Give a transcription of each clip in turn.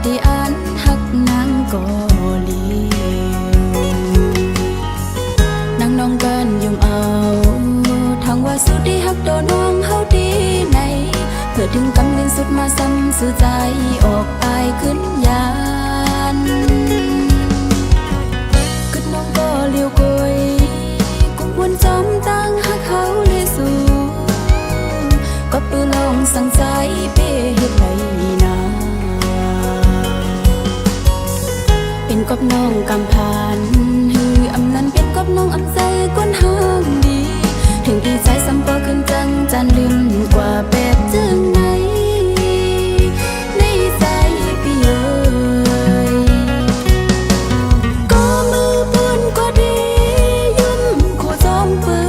ที่อ่านฮักนางก็เลียวนางน้องกันยมเอาทางว่าสุดที่ฮักโดนน้องเฮาดีในเพื่อถึงกำเนิดสุดมาซ้ำสื่อใจออกไปขึ้นยานกึดน้องก็เลี้ยวกยกุมวนจอมตั้งฮักเขาเลยสู่ก็ปือลองสั่งใจเป้เฮ็ดไรนาเป็นกับน้องกำพานฮืออำนั้นเป็นกับน้องอำใจกวนห้างดีถึงที่ใจซ้ำก็ขึ้นจังจันลืมกว่าแบบจึงไหนในใจพี่เอ๋ยก็มือปืนก็ดียุ่มโคจอมปื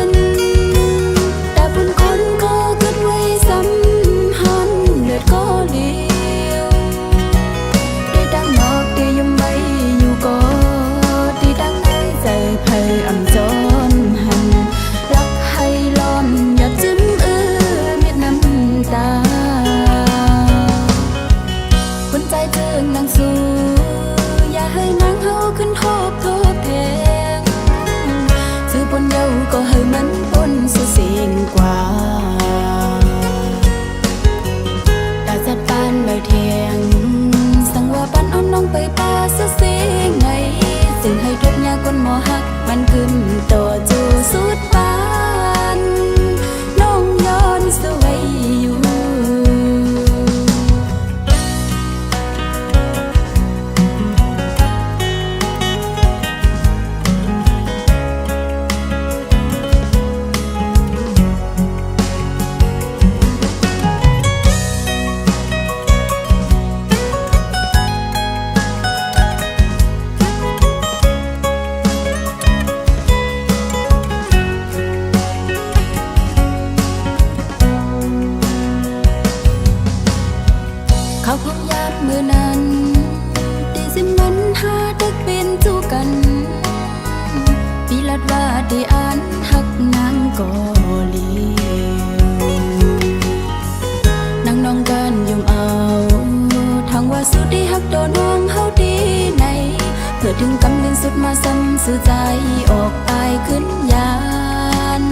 นแต่ปืนคนก็เกิดไว้ซ้ำหันเลือดก็เลี้ยวได้ดังนอกที่ยุ่มไว้อยู่ก็ที่ดังในใจไพ่อำจอมหันรักให้ล้อมอย่าจิ้มเม็ดน้ำตาคนใจเจิงนางสู้อย่าให้นางเฮาขึ้นทบแทงซื้อปนเยาก็ให้มันปนสุเสียงกว่าตาจัดปานใบเทียงสั่งว่าปันเอาน้องไปป่าสุเสียงไงซึ่งให้ทุกยาคนหมอหักมันขึ้นต่อจูสุดปานน้องย้อนสวยอยู่เขาพงยามมือนั้นตีสิมันหาดึกเป็นจูกันปีลัดว่าที่อ่านฮักนางก็เลียวนางน้องกันยมเอาทางว่าสุดที่ฮักโดนน้องเฮาดีในเพื่อถึงกำเนิดสุดมาซ้ำสื่อใจออกไปขึ้นยาน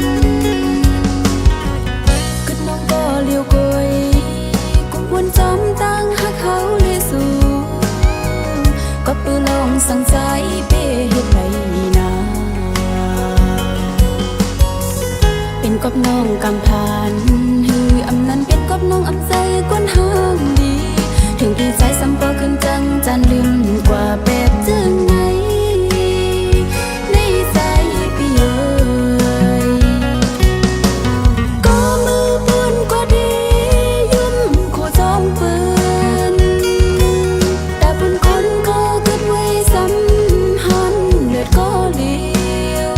กึดน้องก็เลี้ยวกยวนจอมตั้งฮักเขาเลยสู่ก็ปือลองสั่งใจเป้เฮ็ดไรนาเป็นกับน้องกำพานฮืออำนั้นเป็นกับน้องอำใจกวนห้างดีถึงที่ใจซ้ำก็ขึ้นจังจันลืมกว่าแบบจึงไหนในใจพี่เอ๋ยก็มือปืนก็ดียุ่มโคจอมปืนแต่ปืนคนก็เกิดไว้ซ้ำหันเลือดก็เลี้ยว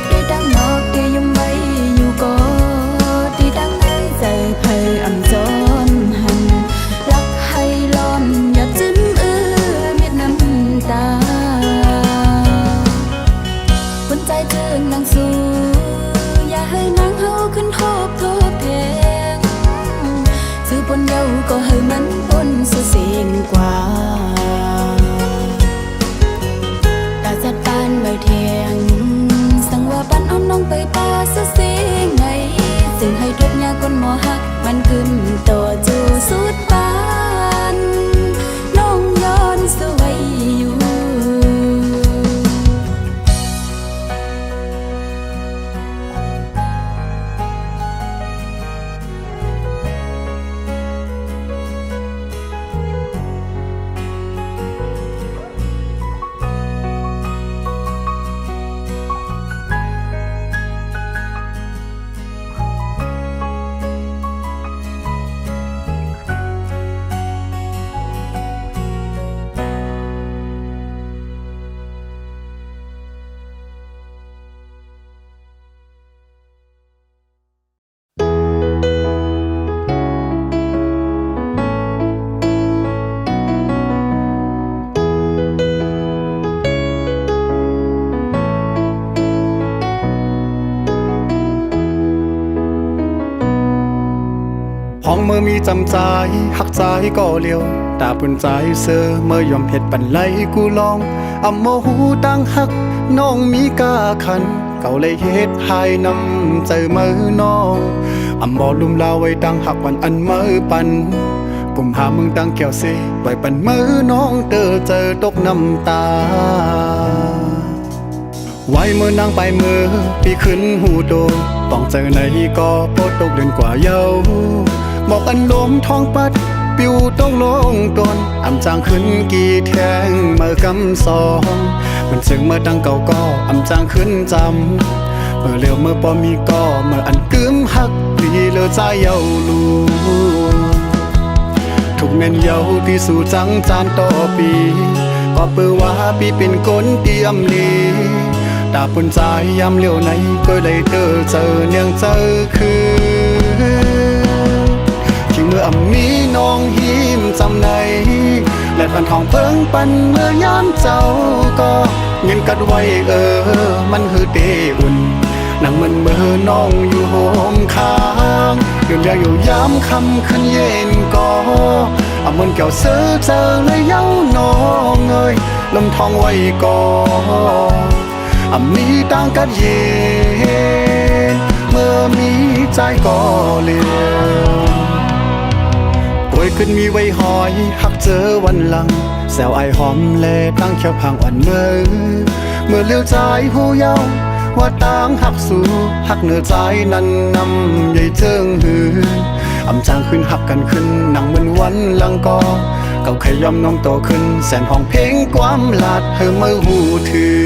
ได้ดังนอกที่ยุ่มไว้อยู่ก็ที่ดังในใจไพ่อำจอมหันรักให้ล้อมอย่าจิ้มเม็ดน้ำตาคนใจเจิงนางสู้อย่าให้นางเฮาขึ้นทบแทงซื้อปนเยาก็ให้มันปนสุเสียงกว่าตาจัดปานใบเทียงสั่งว่าปันเอาน้องไปป่าสุเสียงไงซึ่งให้ทุกยาคนหมอหักมันขึ้นต่อจูสุดปานน้องย้อนสวยอยู่ ห้องเมื่อมีจำใจหักใจก็เลียวตาปุ่นใจเสือเมื่อยอมเผ็ดปันไหลกูลองอำโมหูตั้งหักน้องมีกาขันเก่าเลยเฮ็ดหายน้ำใจมือน้องอำบ่ลุมลาไว้ตั้งหักวันอันมือปันกุมหามึงตั้งแก้วสิไว้ปันมือน้องเจอตกน้ำตาไว้มือนางไปมือพี่ขึ้นหูโตต้องเจอในก็โปตกเดือนกว่าเยาบอกอันลมท้องปัดปิวต้องลงตนอำจางขึ้นกี่แทงเมื่อกำสองมันซึ่งเมื่อตั้งเก่าก็อำจางขึ้นจำเมื่อเลี้ยวเมื่อปอมีก็เมื่ออันกึมหักดีเลอใจเยาลูทุกเม่นเยาที่สู่จังจานต่อปีก็เปือว่าปีเป็นคนเตรียมลีตาปุ่นใจยามเลี้ยวไหนก็เลยเจอเนียงเจอคือที่เมื่อมีน้องหิมจำในและพันทองเพิ่งปันเมื่อยามเจ้าก็เงินกัดไว้มันคือเตอุ่นนั่งมันเมื่อน้องอยู่โฮมค้างยืนยาวอยู่ยามคำขึ้นเย็นก็เอามันเกี่ยวเสือเจอเลยเย้าน้องเอ้ยลมทองไว้ก่อนมีต่างกันเย็นเมื่อมีใจก็เลี้ยวป่วยขึ้นมีไว้หอยหักเจอวันหลังแซวไอหอมแลตั้งแค่พังอ่อนเมื่อเลี้ยวใจหูเยาว่าต่างหักสู่หักเนื้อใจนั้นนำใหญ่เจิงหืออำจางขึ้นหักกันขึ้นหนังเหมือนวันหลังก็เก่าขยอมน้องโตขึ้นแสนห้องเพลงความลาดเธอเมื่อหูถือ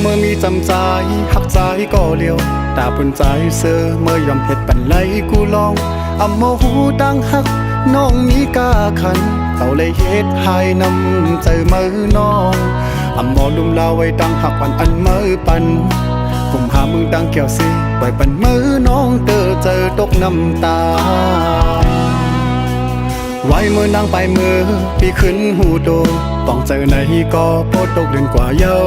เมื่อมีจำใจหักใจก็เลียวตาปุ่นใจเสือเมื่อยอมเผ็ดปันไหลกูลองอำโมหูตั้งหักน้องมีกาขันเขาเลยเฮ็ดหายน้ำใจมือน้องอำบ่ลุมลาไว้ตั้งหักวันอันมือปันกุมหามึงตั้งแก้วสิไว้ปันมือน้องเจอตกน้ำตาไว้มือนางไปมือพี่ขึ้นหูโตต้องเจอในก็โปตกเดือนกว่าเยา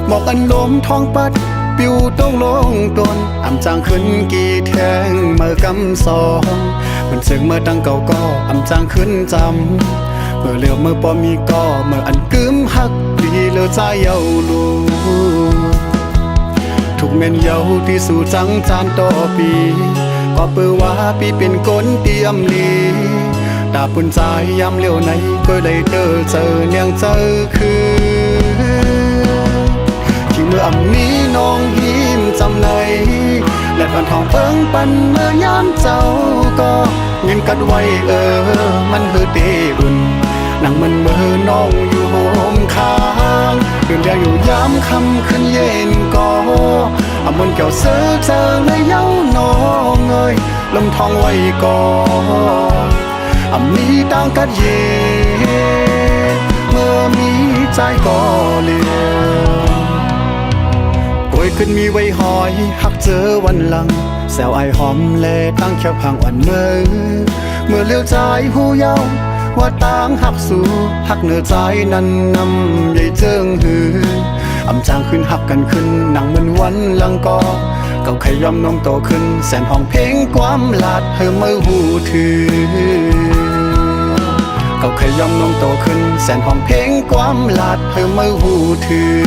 บอกอันลมท้องปัดปิวต้องลงตนอำจางขึ้นกี่แทงเมื่อกำสองมันซึ่งเมื่อตั้งเก่าก็อำจางขึ้นจำเมื่อเลี้ยวเมื่อปอมีก็เมื่ออันกึมหักดีเลอใจเยาลูทุกเม่นเยาที่สู่จังจานต่อปีก็เปือว่าปีเป็นคนเตรียมลีตาปุ่นใจยามเลี้ยวไหนก็เลยเจอเนียงเจอคือที่เมื่อมีน้องหิมจำในและพันทองเพิ่งปันเมื่อยามเจ้าก็เงินกัดไว้มันคือเตอุ่นนั่งมันเมื่อน้องอยู่โฮมค้างเดินยาวอยู่ยามคำขึ้นเย็นก็เอามันเกี่ยวเสือเจอเลยเย้าน้องเอ้ยลมทองไว้ก่อนมีต่างกันเย็นเมื่อมีใจก็เลี้ยวป่วยขึ้นมีไว้หอยหักเจอวันหลังแซวไอหอมแลตั้งแค่พังอ่อนเมื่อเลี้ยวใจหูเยาว่าต่างหักสู่หักเนื้อใจนั้นนำใหญ่เจิงหืออำจางขึ้นหักกันขึ้นหนังเหมือนวันหลังก็เก่าขยอมน้องโตขึ้นแสนห้องเพลงความลาดเธอเมื่อหูถือเก่าขยอมน้องโตขึ้นแสนห้องเพลงความลาดเธอเมื่อหูถือ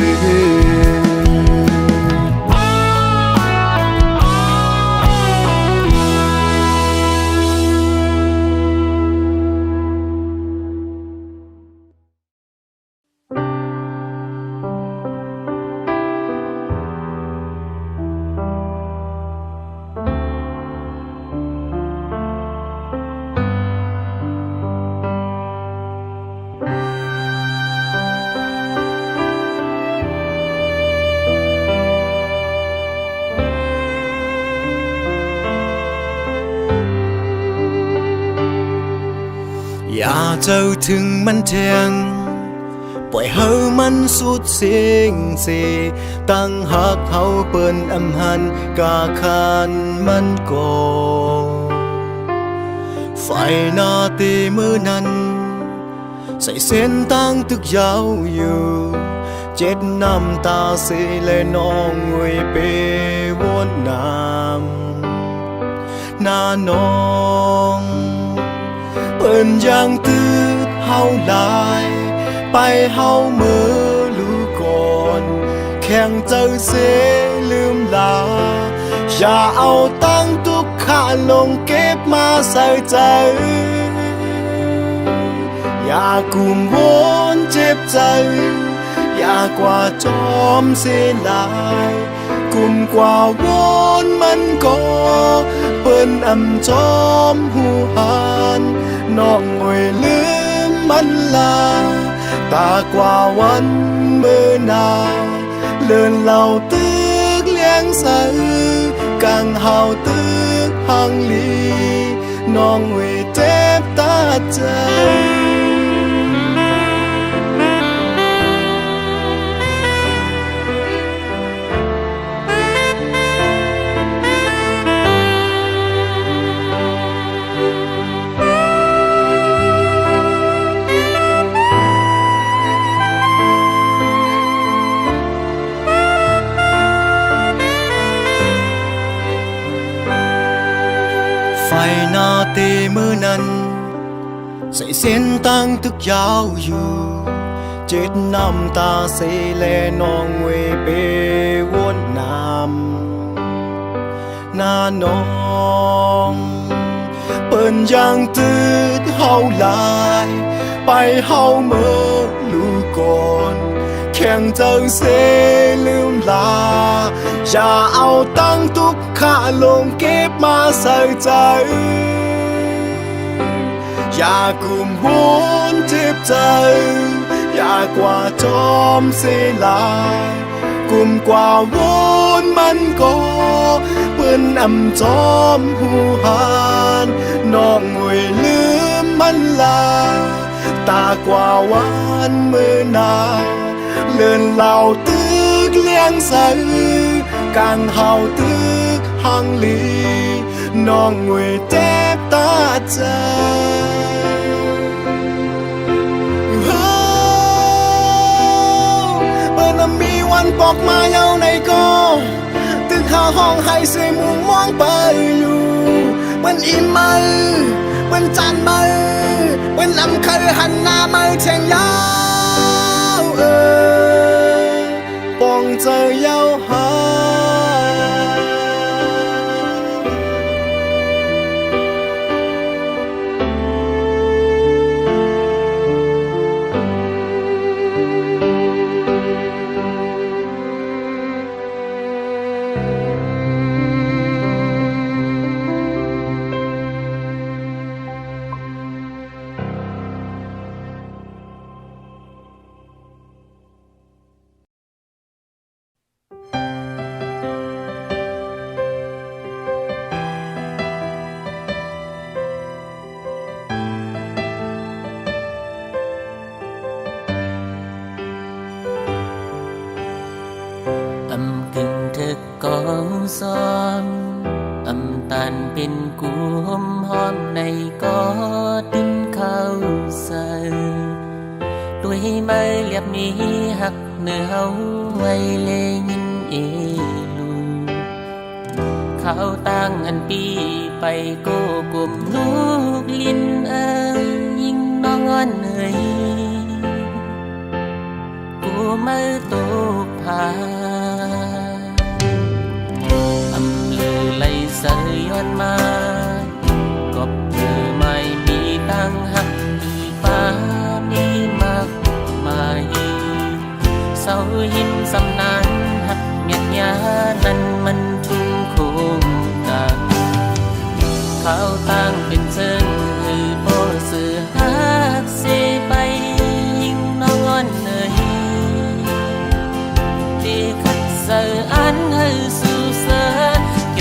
อย่าเจ้าถึงมันเทียงปล่อยเฮามันสุดเสียงสีตั้งหักเฮาเปิ้นอำหันกาคานมันก่อไฟหน้าตีมือนั้นใส่เส้นตั้งตึกยาวอยู่เจ็ดน้ำตาสีและน้องงวยเปวนน้ำหน้าน้องเปิ้นยังตืดเฮาหลายไปเฮามือลูกก่อนแข่งเจอเสลืมลาอย่าเอาตั้งทุกข้าลงเก็บมาใส่ใจอย่ากุมวนเจ็บใจอย่ากว่าจอมเสียลายกุมกว่าวนมันก็เปิ้นอำจอมหูหานน้องงวยลืมมันลาตากว่าวันเมื่อนาเลื่อนเหล่าตึกเลี้ยงใสกังเฮาตึกหังลีน้องเวเจ็บตาใจไฟหน้าตีมือนั้นใส่เส้นตั้งตึกยาวอยู่เจ็ดน้ำตาเสแลน้องเวเปวนน้ำหน้าน้องเปิ้นยังตืดเฮาหลายไปเฮาเมื่อลูกก่อนแข่งเจอเสลืมลาอย่าเอาตั้งทุกข้าลงเก็บมาใส่ใจอย่ากุมวนเจ็บใจอย่ากว่าจอมเสียลายกุมกว่าวนมันก็เปิ้นอำจอมหูหานน้องงวยลืมมันลาตากว่าวันเมื่อนาเลื่อนเหล่าตึกเลี้ยงใสกังเฮาตึกหังลีน้องงวยเจ็บตาใจเปิ้นมีวันปอกมาเยาในก็ตึกหาห้องให้เสมุมมองไปอยู่เปิ้นอิ่มมือเปิ้นจานมือเปิ้นลำเคยหันหน้ามือเชียงยาวปองเจอยาวหาก็ซ้อมอำตันเป็นกุมหอมในก็ดินเข้าใส่ด้วยไม้เรียบนี้หักเนื้อเฮาไว้เลยินเอลูเขาตั้งอันปีไปโกกลมลูกลิ้นยิ่งน้องอ่อนเอ่ยกูไม่ตกผาเสยย้อนมาก็เธอไม่มีตั้งหักที่ฟ้ามีมากมายเศร้าหินสำนานหักเมียดยานั้นมันทุ่งคงกันเขาตั้งเป็นเชิงคือโบเสือหักเสไปยิ่งน้องอ่อนเอ่ยที่ขัดเสืออันให้สู่เสือเ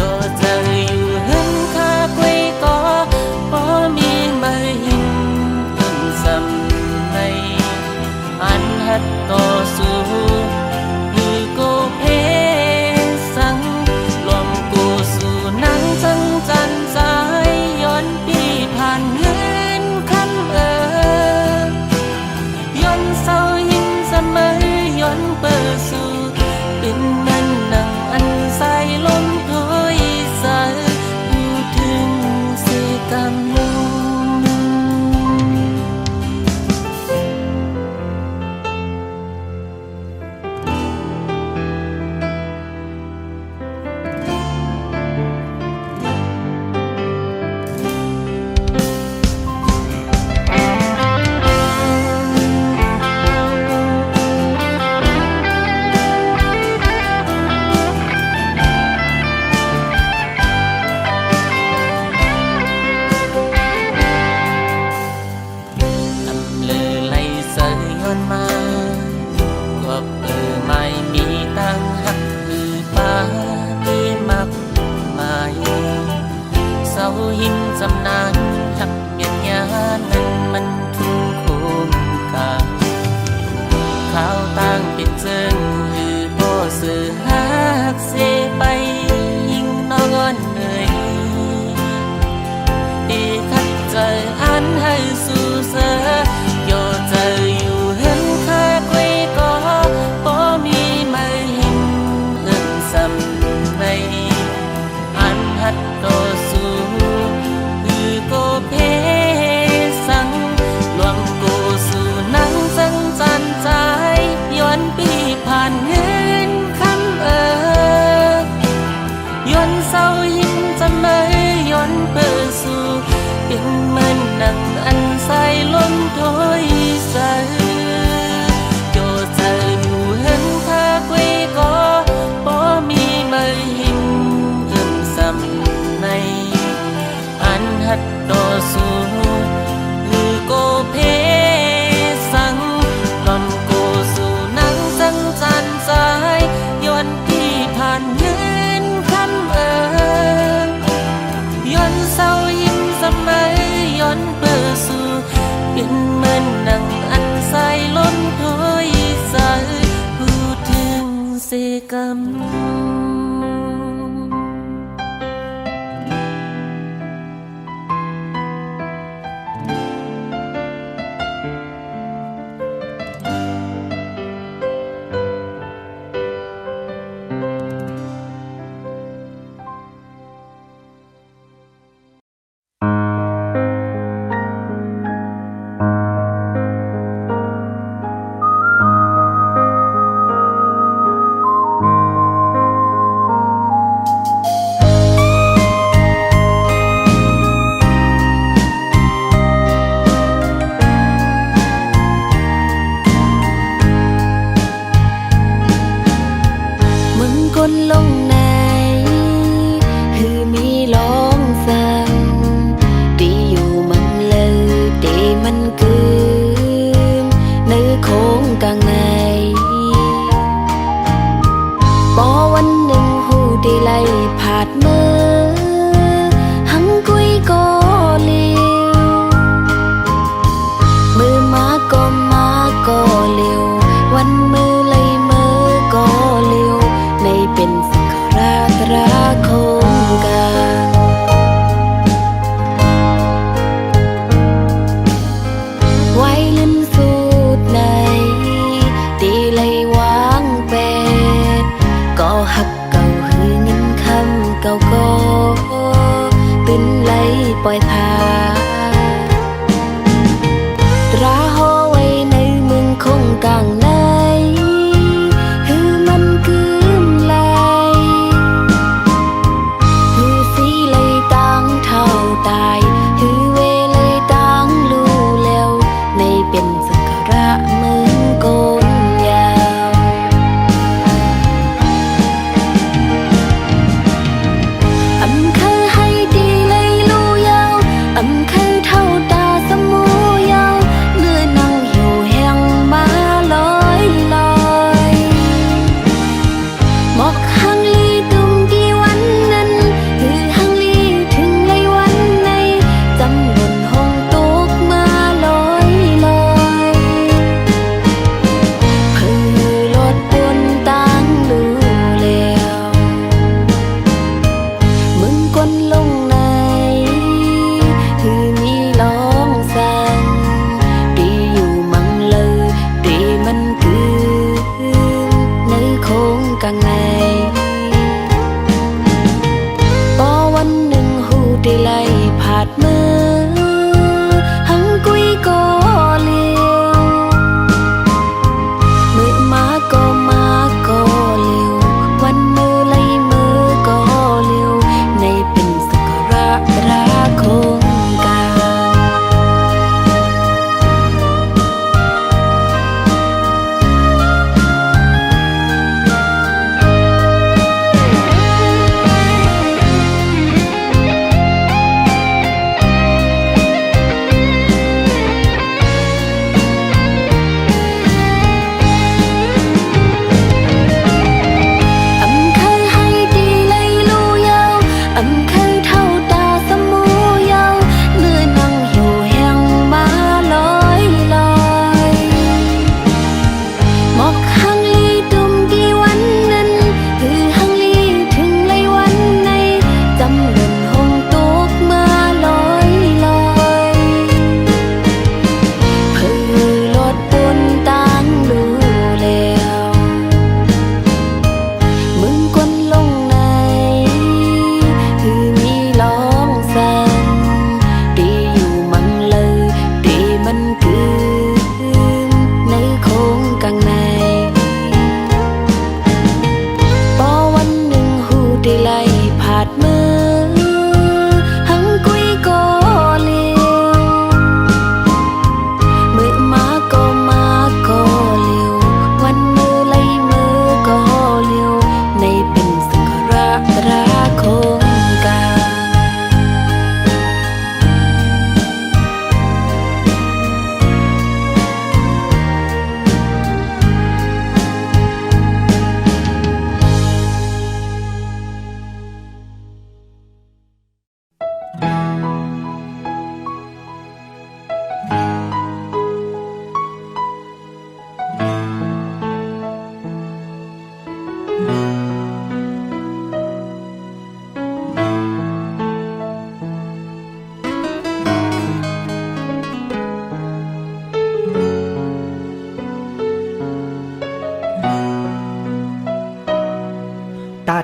กัน เ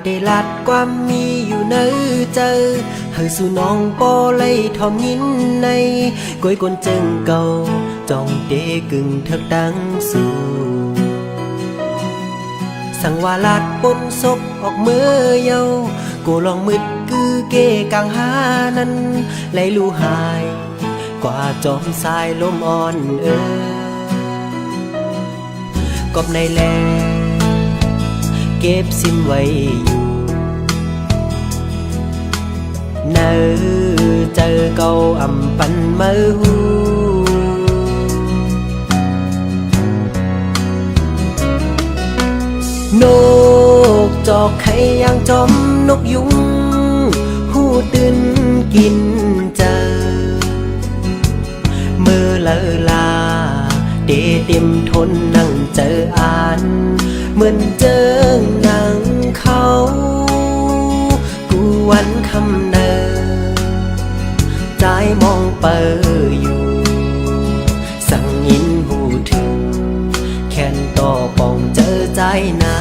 ได้ลัดความมีอยู่ในเจอเฮยสู่น้องปอเลยทอมยินในก้อยกนเจิงเก่าจองเดกึ่งเถิกดังสู่สังวาลัดปนศพออกเมื่อเยากูลองมืดคือเกกังหานั้นไหลลู่หายกว่าจอมสายลมอ่อนกอบในแลเก็บซิมไว้อยู่เนอเจอเก่าอำปันเมื่อหูนกจอกไข่ยางจอมนกยุงหูตื่นกินเจอเมื่อเลอลาเดเต็มทนนั่งเจออ่านเหมือนเจอหนังเขากูวันคำเนอใจมองเปออยู่สั่งยินหูถึงแค่นต่อปองเจอใจนา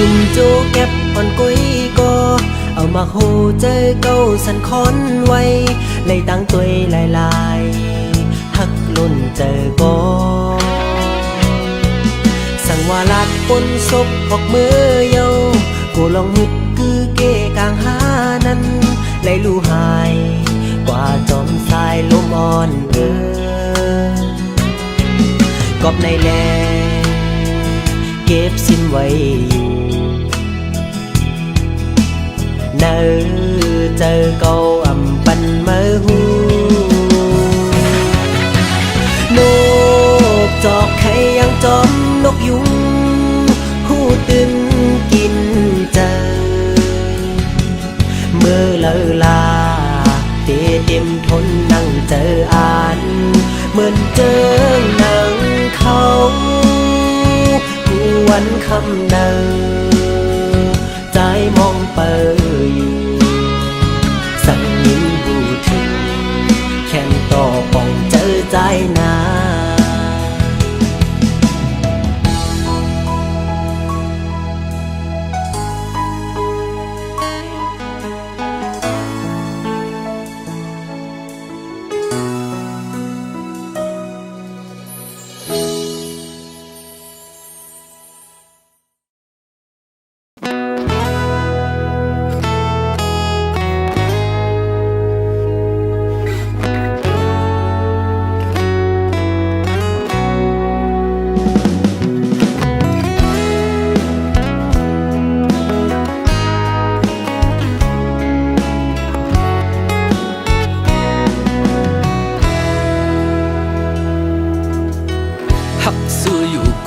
ยุ่มโจเก็บอ่อนกุยก็เอามาโหเจอเก้าสันคอนไว้เลยตั้งตัวหลายๆหักลุ่นเจอก็สั่งว่าลัดปนศพออกมือเยากูลองหึดคือเกกลางหานั้นเลยลู่หายกว่าจอมสายลมอ่อนกอบในแลเก็บซิมไว้อยู่เนอเจอเก่าอำปันเมื่อหูนกจอกไข่ยังจอมนกยุงหูตื่นกินเจอเมื่อเลอลาเต็มทนนั่งเจออ่านเหมือนเจอหนังเขาวันคำเนอใจมองเปออยู่สั่งยินหูถึงแค่นต่อปองเจอใจนา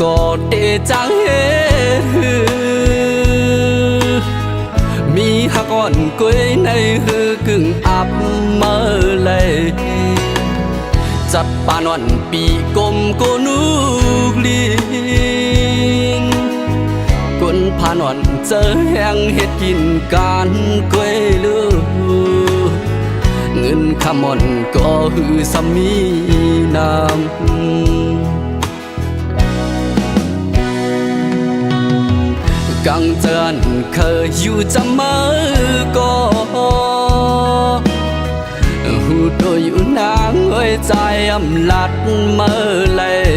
ก็เตจังเฮมีหักอ่อนกุยในหือกึ่งอับเมื่อเลยจับปานวันปีกลมโกนูกลีนกนผ่านวันเจอแห้งเฮ็ดกินการกุยลือเงินคำอ่อนก็หือสามีน้ำกังเตือนเคยอยู่จำมือก็หูตัวอยู่นางเอ้ยใจอำลัดเมื่อเลย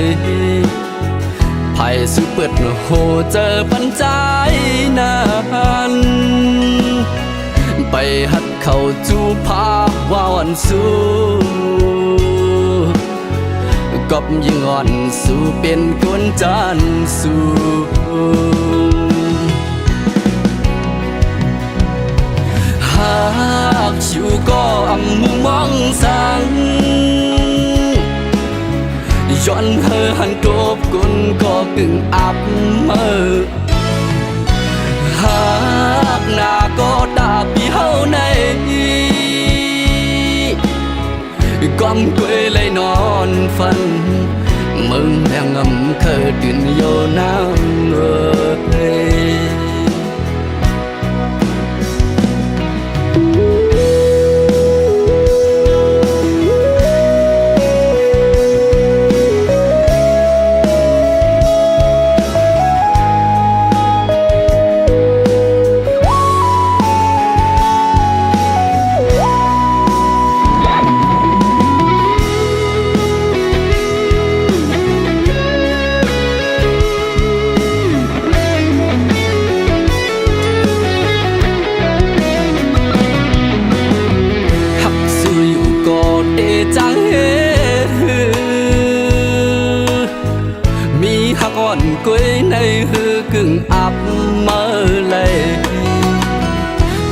ไผ่สุเปิดโหเจอปัญใจนั้นไปหัดเข้าจูภาพว่าวันสู้กับยิงอ่อนสู้เป็นคนจันสู้หาก ากชิวก็อำมุมองสังย้อนเฮอหันโกบกุนก็กึ่งอับเมื่อหากหน้าก็ตาปีเฮาในก้มกวยเลยนอนฝันมึงแรงงำเคยตื่นโยน้ำเอ้ยจังเฮมีหักอ่อนกวยในหือกึ่งอับเมื่อเลย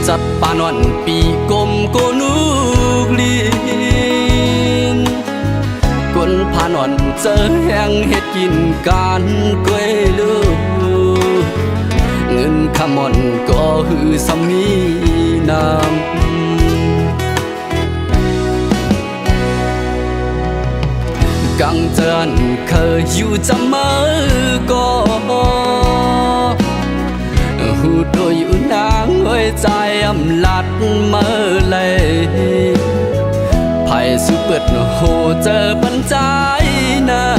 จับปานวันปีกลมโกนุกลีนกนผ่านวันเจอแห้งเฮ็ดกินการกวยลูกเงินขมอนก็หือสำนีน้ำกังเจินเคยอยู่จำเมื่อก็หูโดยอยู่นางไว้ใจอำลัดเมื่อเลยไผ่สุเปิดโหเจอปัญใจนั้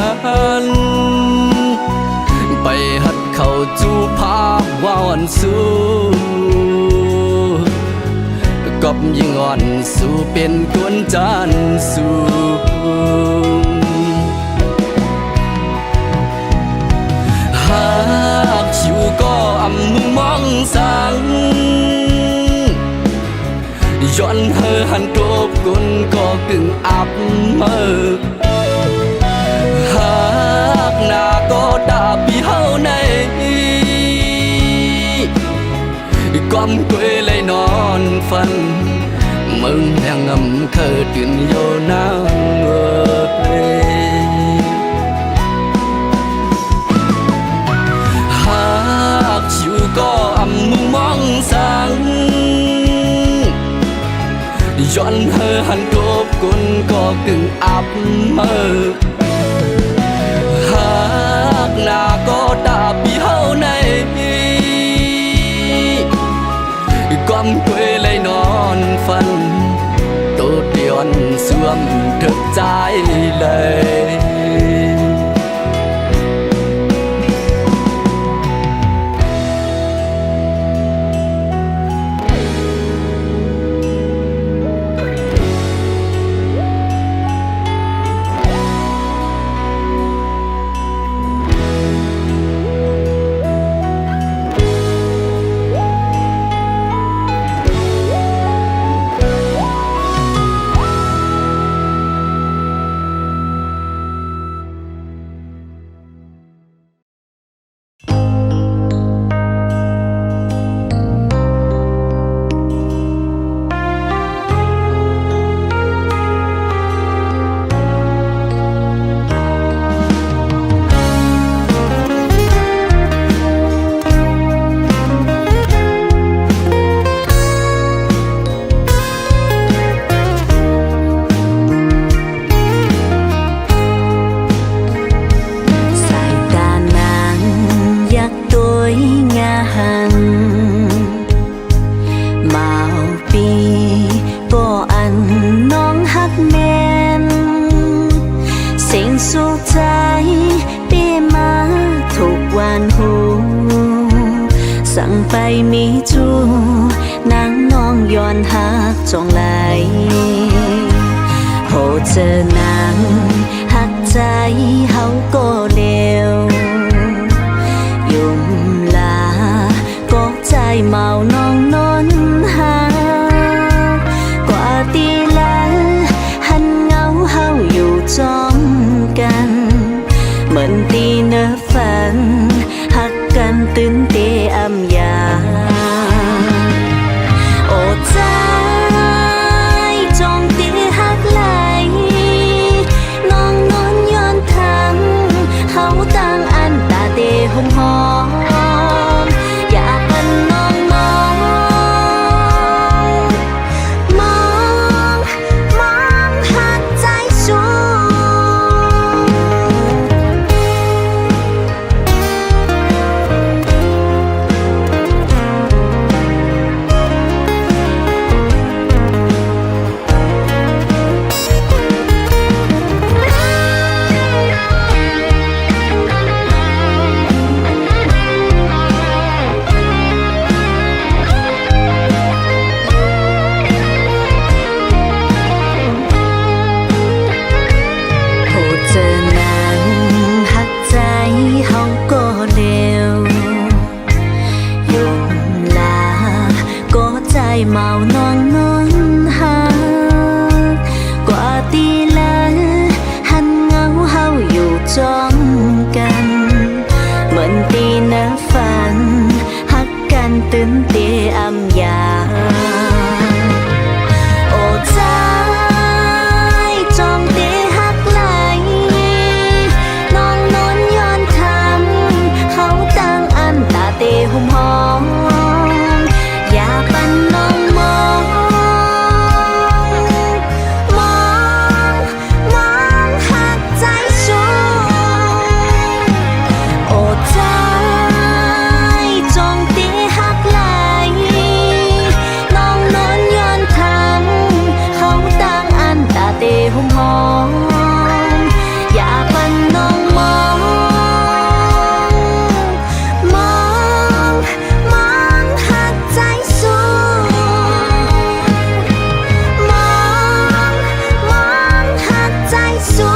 นไปหัดเข้าจูภาพว่าอ่อนสู้กบยิ่งอ่อนสู้เป็นกวนจันสู้หากชิวก็อำมุมองสังย้อนเฮอหันโกบกุนก็กึ่งอับเมื่อหากหน้าก็ดาปีเฮาในก้มกวยเลยนอนฝันมึงแรงงำเคยตื่นโยน้ำเอ้ยหากชิวก็อำมุมองสังย้อนเฮอหันโกบกุนก็กึ่งอับเมื่อหากหน้าก็ดาปีเฮาในก้มกวยเลยนอนฝันตัวเดียนสวมถึกใจเลยสั่งไปมีจูนางน้องย้อนหักจองไหลโหเจอนางหักใจเฮาก็เลวยุ่มลาก็ใจเมาน้องนอนหากว่าตีละหันเงาเฮาอยู่จอมกันเหมือนตีเนื้อฝันหักกันตื่นเตอำยาโอ้ใจ องก็เร็วยุงลาก็ใจเมาน้องนอนหากว่าตีละหันเงาเฮาอยู่จ้องกันเหมือนตีนะฝันหักกันตื่นเตอำยาโอ้ใจจองเตหักไหลน้องนอนย้อนทำเขาตั้งอันตาเตหุ่มหอมอย่าปันน้องมองหักใจสูโอ้ใจจองเตหักไหลน้องนอนย้อนทำเขาตั้งอันตาเตหุ่มหอมอย่าปันน้องมองหักใจสูมองหักใจสู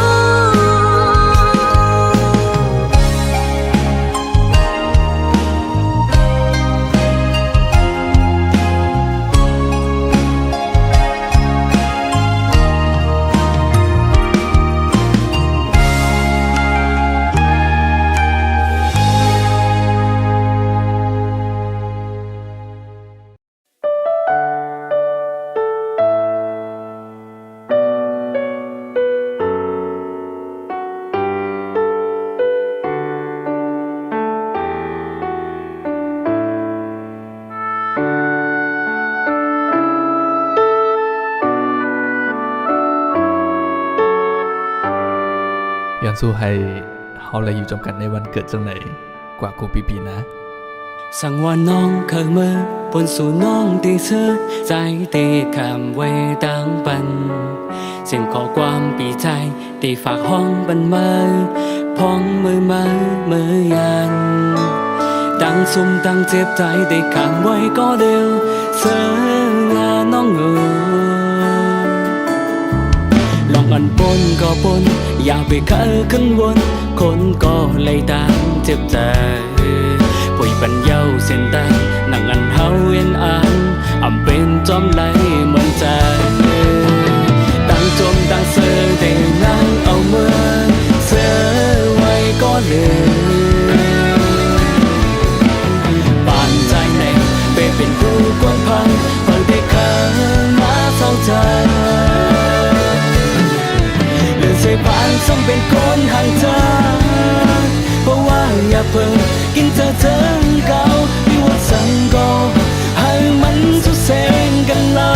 ย้อนสู้ให้เฮาเลยอยู่จำกันในวันเกิดจังไหนกว่ากูปีนะ สั่งว่าน้องเคยเมื่อปนสู่น้องตีเสื้อใจตีคำไว้ดังปันเสียงขอความปีใจตีฝากห้องบันเมื่อพองมือยันตั้งซุ่มตั้งเจ็บใจได้คำไว้ก็เดียวเสื้องาน้องเอ๋ยลองอันปนก็ปนอย่าไปเคยขึ้นวนคนก็เลยตามเจ็บใจป่วยปัญญาเส้นใต้นั่งอันเฮาเอ็นอ่านอำเป็นจอมไหลเหมือนใจตั้งจมตั้งเสือแต่นั่งเอาเมื่อเสือไว้ก็เลยป่านใจในเป็นผู้กวนพังเปิดได้ข้ามาเศร้าใจเลื่อนเสยผ่านซ้ำเป็นคนห่างเธอเพราะว่าอย่าเพิ่งกินเธอเก่าไม่ว่าสั่งก็ให้มันสุดเส้นกันละ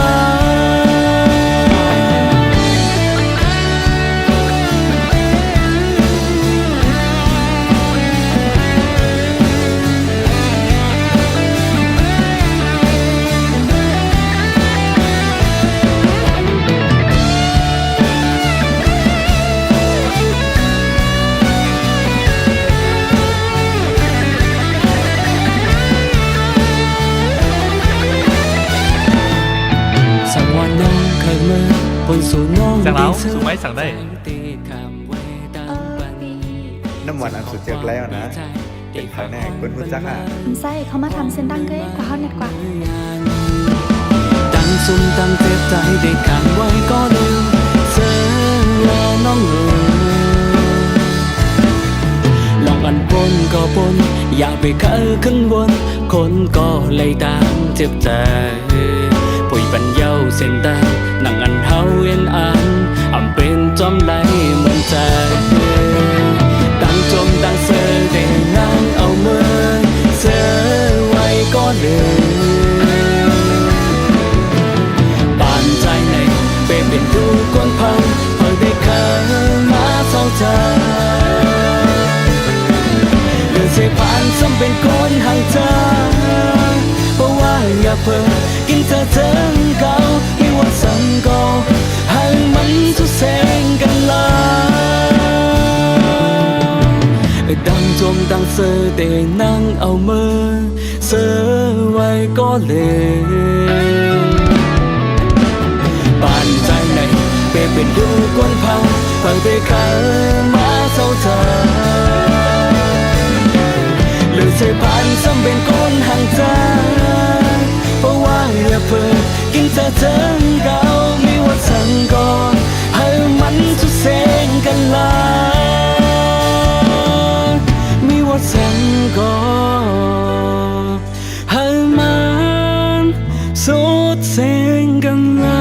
สั่งแล้วสูงไหมสั่งได้ น้ำหวานอันสุดเจือกแล้วนะเป็นครั้งแรกคนรู้จักอ่ะ ไส้เขามาทำเส้นดังเก้กว่าเขาเน็ตกว่า ตั้งซุ่มตั้งเจ็บใจได้ขังไว้ก็ลืมเสือน้องเอ๋ยลองอันปนก็ปนอย่าไปเคยขึ้นวนคนก็เลยตามเจ็บใจป่วยปัญญาเส้นใต้นั่งอันเฮาเอ็นอ่านอำเป็นจอมไหลเหมือนใจตั้งจมตั้งเสือได้นั่งเอาเมื่อเสือไว้ก็เลยป่านใจในเป็นผู้กวนพังเปิดได้ข้ามาเศร้าใจเลื่อนเสยผ่านซ้ำเป็นคนห่างเธอเพราะว่าอย่าเพิ่งกินเธอเก่าไม่ว่าสั่งก็ให้มันสุดเส้นกันละดังจมดังเสือแต่นั่งเอามือเสือไว้ก็เลยป่านใจในเป็นดูกวนพังฟังไปข้ามาเศร้าใจ ผ่านซ้ำเป็นคนห่างใจเพราะว่างเรือเพิ่งกินเธอเถิงเก่ามีว่าสั่งก่อนให้มันสุดเสงกันลามีว่าสั่งก่อนให้มันสุดเสงกันลา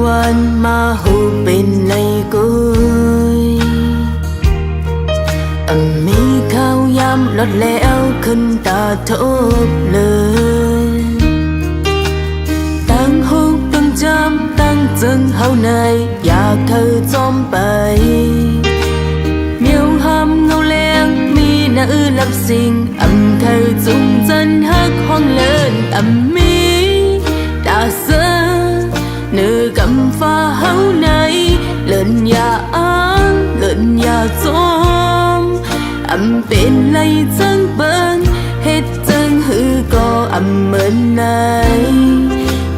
วันมาหูเป็นในกุยมีข้าวยำลดแล้วขึ้นตาทบเลยตั้งหูตั้งจำตั้งจึงเฮาในอยากเคยจอมไปเมียวหำเงาแรงมีหน้าลับสิ่งเคยจุงจันฮักห้องเลินมีตาเสือเนื้อกำฟ้าเฮาในเลินอย่าอ้างเลินอย่าจมเป็นไรจังเบิ้งเฮ็ดจังหือก็เหมือนใน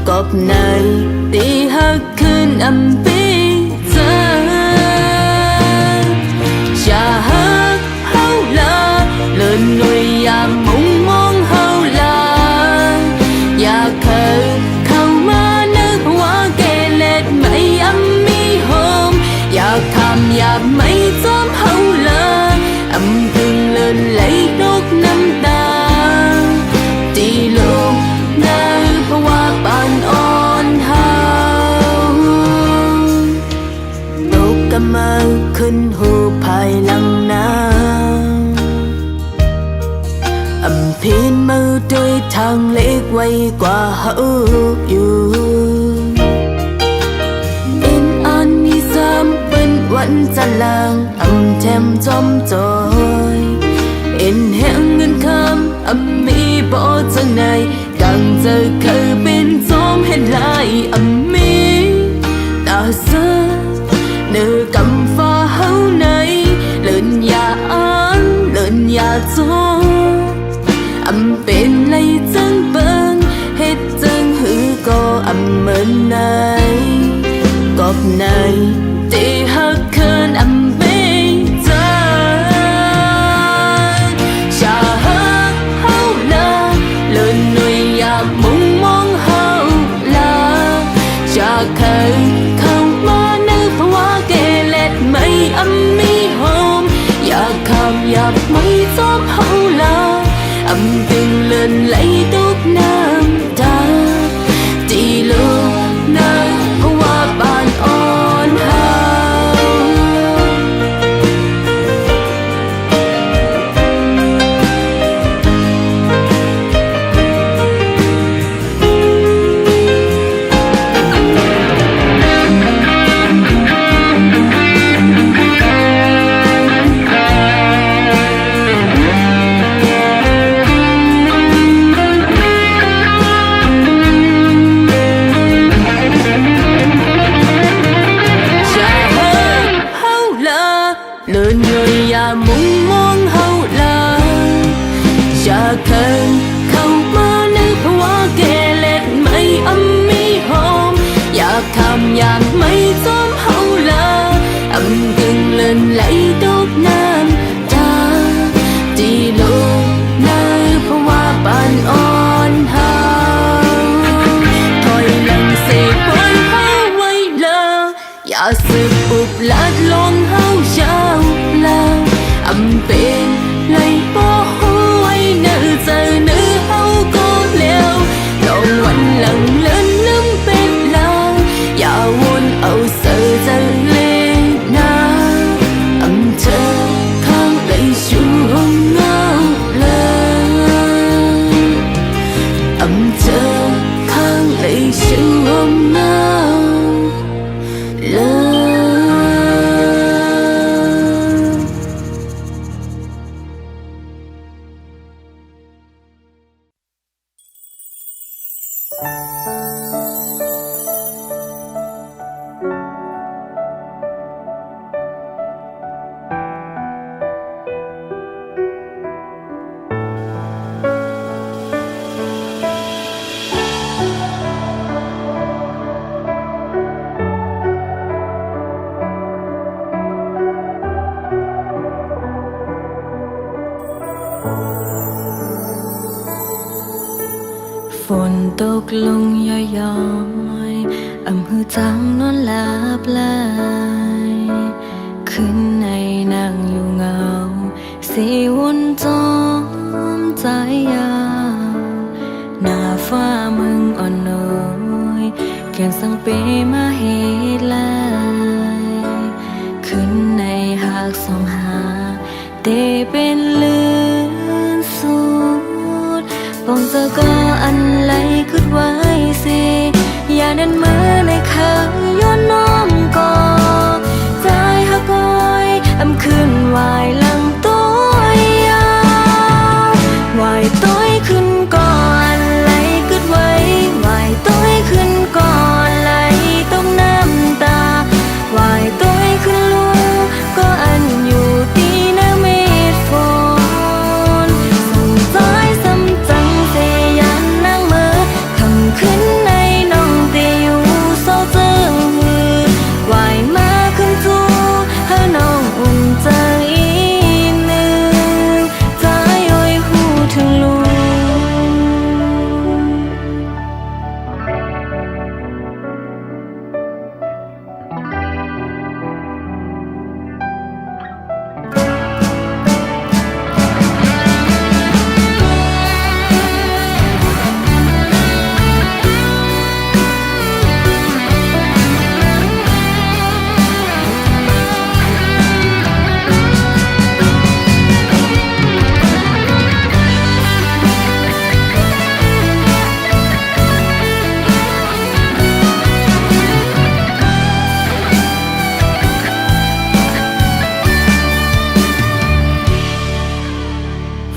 กอบในตีหักคืนปีเจออย่าหักเฮาลาเลินหน่วยอย่ามุ่งมองเฮาลาอย่าเคยเข้ามาไม่มีโฮมอยากทำอยากไม่จอมเฮาเลยพึงเลินไหลดกน้ำตาตีลูกในเพราะว่าปานอ่อนเฮาตกกำมาขึ้นหูภายหลังน้ำพินมือด้วยทางเล็กไว้กว่าเฮาอยู่วันจะลางแถมจอมจอยแห้งเงินคำมีบ่จังไหนกังจะเคยเป็นจอมเห็นลายมีตาเสือเนื้อกำฟ้าเฮาในเลินอย่าอ้างเลินอย่าจอเป็นไรจังเบิ้งเฮ็ดจังหือก็เหมือนในกอบในตีหักคืนปีเจออย่าหักเฮาลาเลินหน่วยอย่ามุ่งมองเฮาลาอย่าเคยเข้ามาในภาวะเกเรไม่มีโฮมอยากคำอยากไม่จอมเฮาลาตึงเลินไหลตุกน้ำตาตีลูกในภาวะบานอ่อนเฮาเลินหน่อยอย่ามุ่งมองเฮาลาอย่าเคยเข้ามาในภาวะเกเรไม่มีโฮมอยากทำอยากไม่จอมเฮาลากึ่งเลินไหลตกน้ำตาที่ลูกในภาวะปานอ่อนเฮาถอยหลังเสกปล่อยเฮาไว้เลยอย่าสึกอุบลัดลงเฮาเช้าเป็นไรบ่หูไว้เนื้อเจอเนื้อ ฝนตกลงย้อยๆอำหือจังนอนหลับไหลขึ้นในนั่งอยู่เงาสีวนจอมใจยาวหน้าฟ้ามึงอ่อนน้อยแก่นสังเปมาเหตุลายขึ้นในหากสองหาเตเป็นลื่นสุดปองเจอก็อันไหลขึ้นไว้สิอย่านั้นมือในข้างย้อนน้อมก่อใจหักอ้อยอำคืนวายหลังตัวยาววายต้อยขึ้นก่อนไหลขึ้นไว้วายต้อยขึ้นก่อนไหลต้องน้ำตาวายต้อยขึ้นลูกก็อันอยู่ตีน้ำเม็ดฝนส่งใจซ้ำจังเสยันนั่งเมื่อคำขึ้นในน้องเตีอยู่เศร้าเจิงหือวายมาขึ้นจูให้น้องอุ่นใจหนึ่งใจโอยหูถึงลูก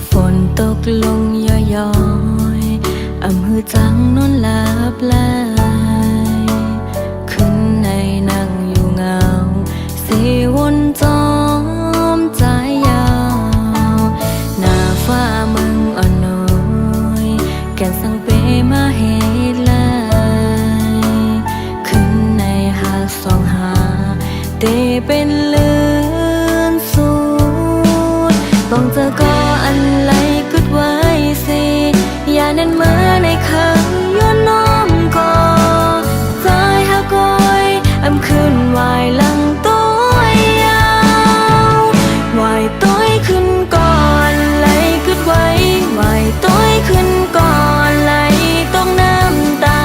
ฝนตกลงย้อยๆอำหือจังนอนหลับไหลขึ้นในนั่งอยู่เงาสีวนจอมใจยาวหน้าฟ้ามึงอ่อนน้อยแก่นสังเปมาเหตุลายขึ้นในหากสองหาเตเป็นลื่นสุดต้องเจอก็อันไหลกึดไว้สิอย่านั้นเมื่อในข้างย้อนน้อมก่อใจหักอ้อยอำคืนวายหลังตัวยาววายต้อยขึ้นก่อนไหลกึดไว้วายต้อยขึ้นก่อนไหลต้องน้ำตา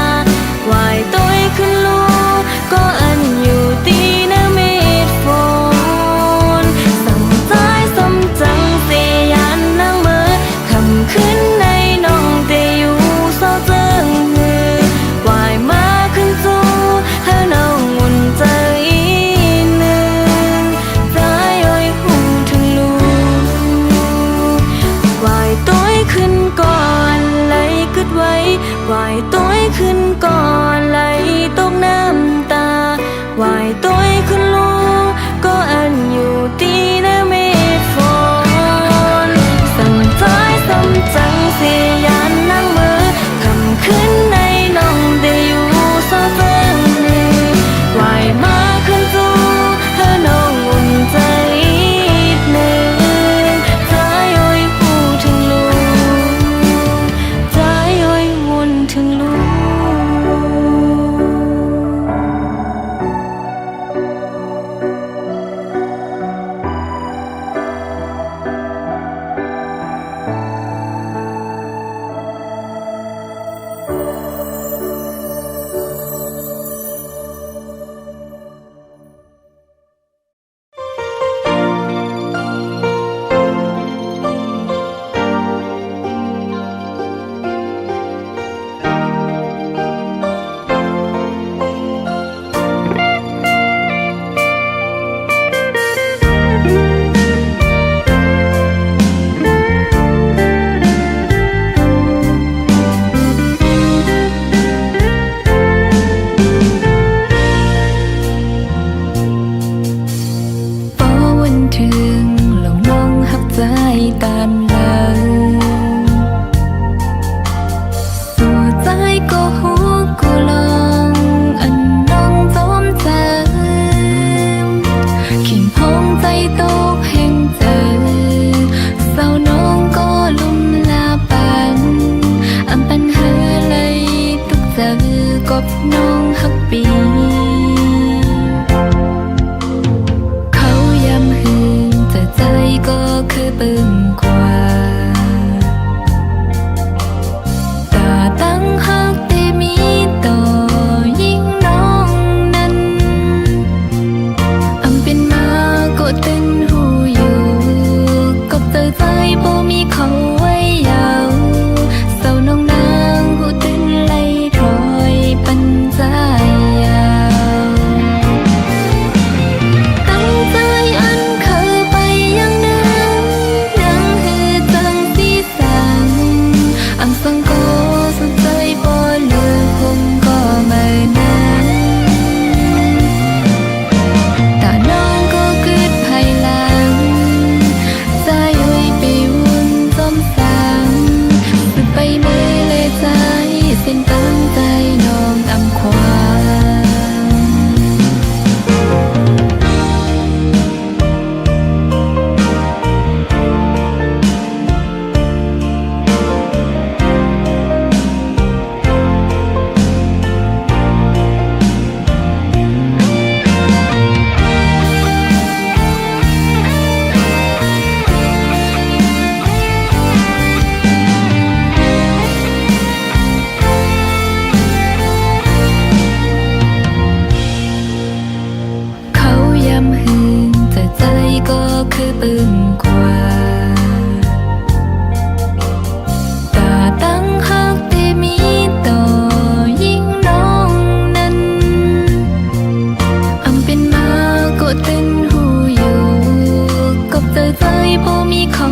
วายต้อยขึ้นลูกก็อันอยู่ตีน้ำเม็ดฝนสั่งใจสมจังเสียยันนั่งเมื่อคำขึ้นในน้องเตอยู่เศร้าเจิงหือวายมาขึ้นจูให้น้องอุ่นใจหนึ่งใจโอยหูถึงลูกวายต้อยขึ้นก่อนไหลก ปึงกว่าตาตั้งหักที่มีต่อยิ่งน้องนั้นอำเป็นมาก็เต้นหูอยู่กับเตยใจบ่มีเขาไว้ยาวเศร้าน้องนางหูเต้นไล่ถอยปันใจยาวตั้งใจอันเคยไปยังนั้นยังหือจังสีสังอำสังก็สุดใจบ่เหลือคงก็ไม่นานแต่น้องก็เกิดภายหลังใจไว้ไปวุ่นจมสังสุดไปเมื่อเลยใจเส้นตั้งใจน้องอำความ เขาย้ำหืนแต่ใจก็คือปึงกว่าตาตั้งหักที่มีต่อยิ่งน้องนั้นอำเป็นมาก็เต้นหูอยู่กับใจบ่มีเขา